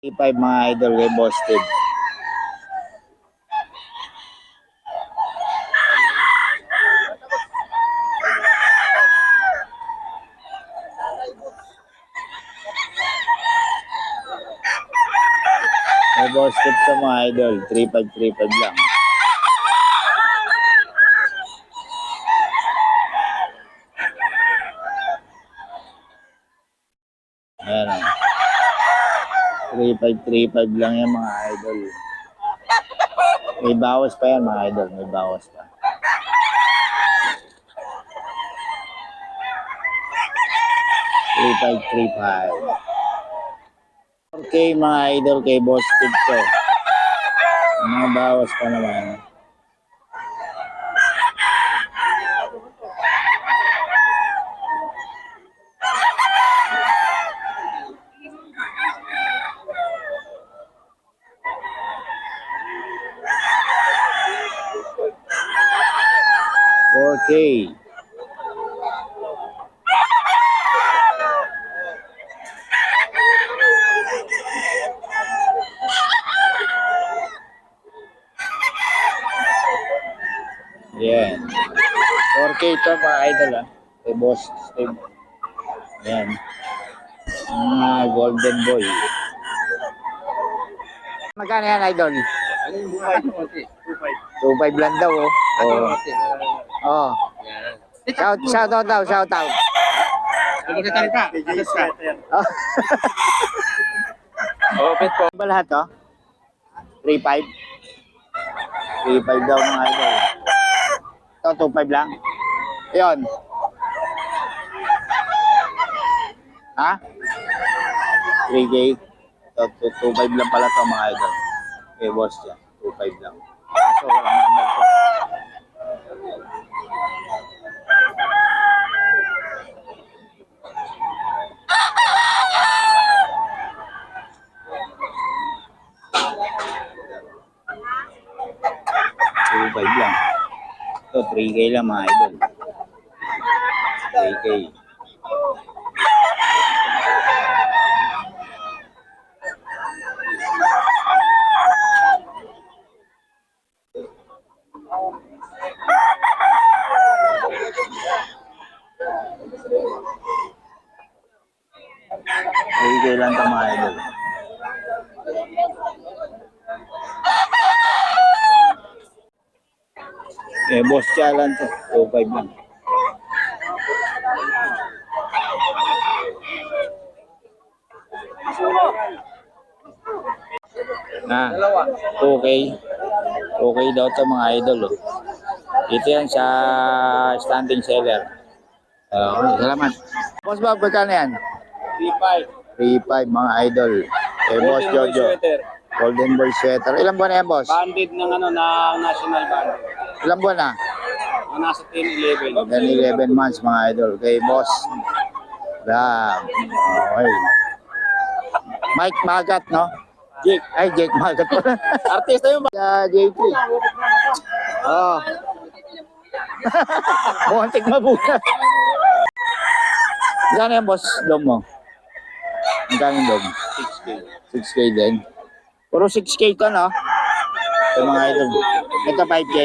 3.5 mga idol kay Bosted. May Bosted to mga idol. 3.5 lang. Ayan o. 3.5 lang yan mga idol. May bawas pa yan mga idol. May bawas pa. $3.5. 4K mga idol kay Bosted to. Mga bawas pa naman. Okay. Yan. 4K ito mga idol ah. Kay Boss Steve. Yan. Golden boy. Magkano yan idol? 2.5 lang daw oh. Oh. Shout out daw, shout out. Opet po. Ba lahat to? 3.5. 3.5 daw mga idol. Ito 2.5 lang. Ayun. Ha? 3K. Ito 2.5 lang pala to mga idol. Okay, boss yan. 2.5 lang. So, walang number ko. Lang. Ito, 3K lang mga idol. 3K. Lang ito mga idol. Boss challenge to. 2.5 lang. Okay. Okay daw to mga idol. Oh. Ito yan sa standing seller. Salamat. Boss Bob, magkano yan? 3.5 mga idol. Boss Jojo. Golden Boy Sweater. Ilang buwan na yan, boss? Banded ng ng national band. Ilang buwan na? Nasa 10-11. 10-11 months mga idol. Kay boss. Ram. Okay. Mike Magat, no? Jake. Ay, Jake Magat po. Artista yun ba? JP. Oh. Muntik mabuka. Gano'n yan, boss? Dom mo? Gano'n dom? 6K. 6K din. Puro 6K to, no? Ito mga idol. Ito 5K.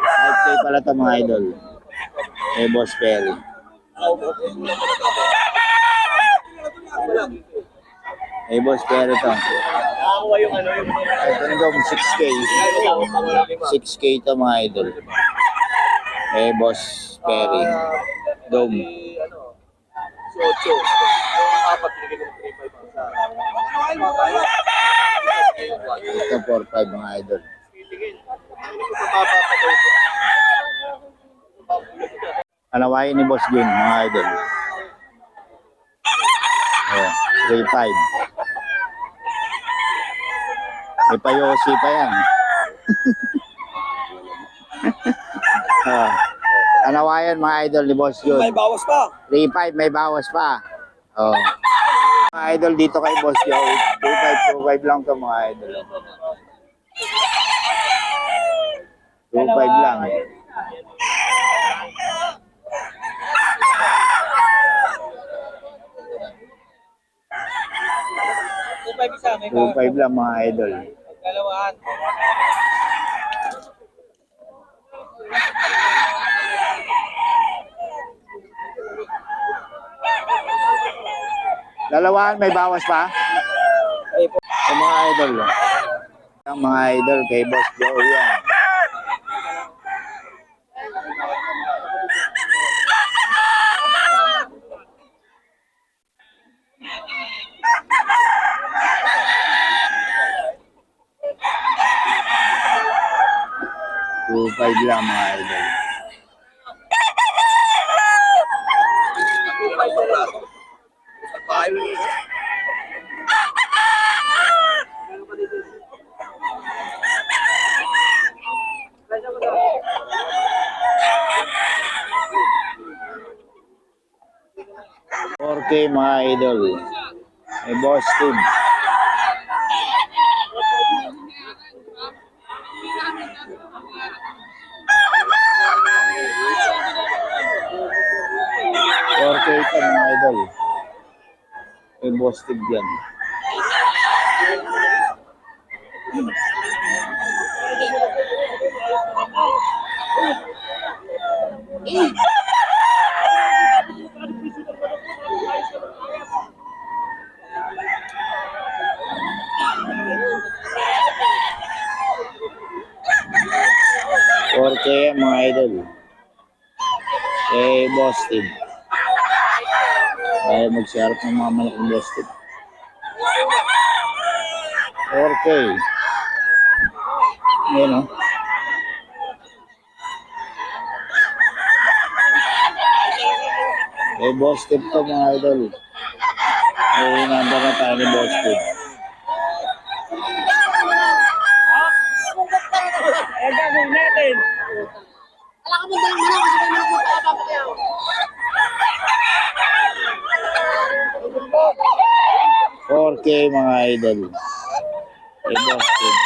5K pala ito mga idol. Boss Perry. Boss Perry to. Ito dom 6K. 6K to mga idol. Boss Perry. Dom. Ito 4.5 mga idol. Alawain ni Boss Jun mga idol. 3.5. May payosi pa yan. Alawayan mga idol ni Boss Jun. May bawas pa. 3.5 may bawas pa. Oh. Mga idol dito kay Boss Joe. 2.5 lang to mga idol. 2.5 lang. 2.5 isa, may 2.5 lang mga idol. dalawaan. Dalawaan, may bawas pa? Ay po. Yung mga idol. Ang mga idol kay Boss Joe yan. Two five lang mga idol. Okay mga idol. May Boss Steve. Okay ito mga idol. May Boss Steve yan. Okay mga idol. Eh, Boss Steve. Ayaw mag-share ng mga malaking Boss Steve. Okay. Yan o. Eh, Boss Steve to mga idol. Eh, number na tayo ni Boss Steve. Eh, gagawin natin. Wala ka mo dalang mo kasi may mga magpapapakayaw. 4K mga idol. Eh, Boss Steve.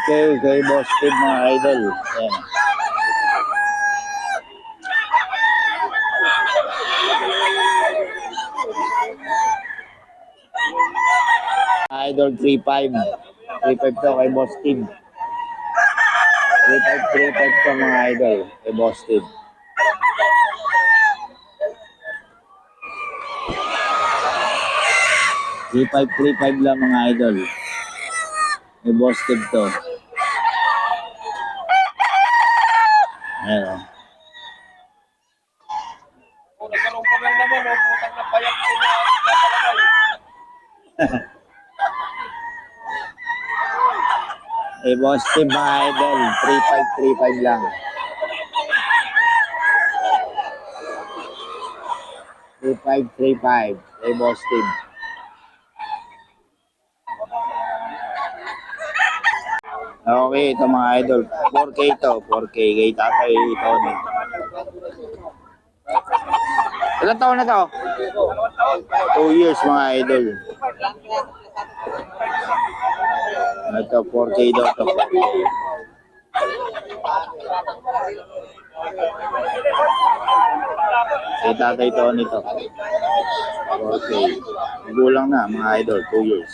Kay Boss Steve mga idol. Ayan. Idol 3.5. 3.5 to kay Boss Steve. 3.5 to mga idol kay Boss Steve. Three five lang mga idol. May Boss Steve to. Ayan o. Oh, nagkaroon ka lang naman, oh, putang na payak sila. Napalagay. May Boss Steve mga idol. 3.5 lang. 3.5 kay Boss Steve. Okay, ito mga idol. 4K to. 4K kay Tatay Tony. Ilang taon na to? 2 years mga idol. Ito 4K daw to. 4K. Kay Tatay Tony to. 4K. Gulang na mga idol. 2 years.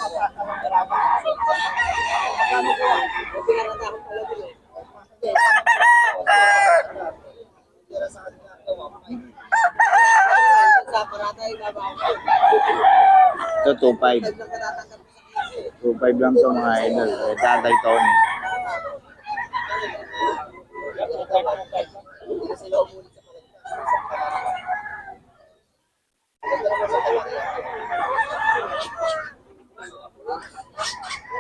Ito 2.5. 2.5 lang to mga idol. Kay Tatay Tony.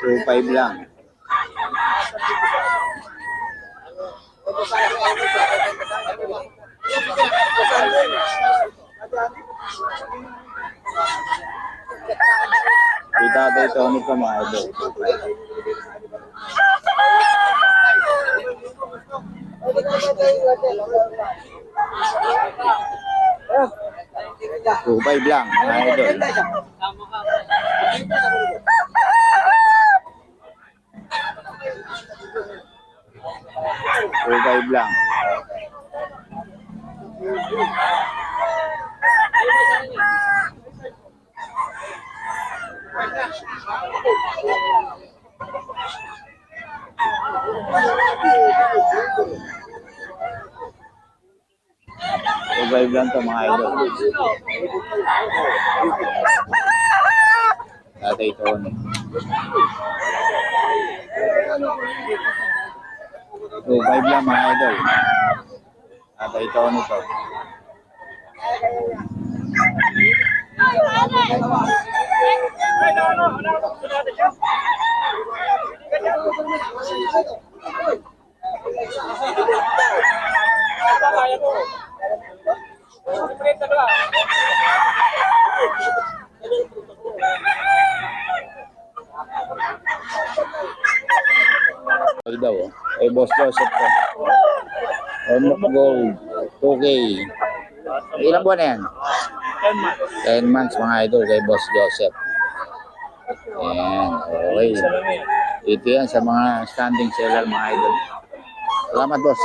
Two five lang. Kita tayo Tony pa mga idol. 2.5 lang mga idol. 2.5 lang. Survive lang to mga idol. Tatay Tony. 2.5 lang mga idol. Tatay Tony to. Kaya mo. Siyempre, dalawa. Ay daw, ay Boss Joseph to. Ormoc Gold, 2K. Ilang buwan na yan? 10 months mga idol kay Boss Joseph. Ayan, okay. Ito yan sa mga standing seller mga idol. Salamat boss.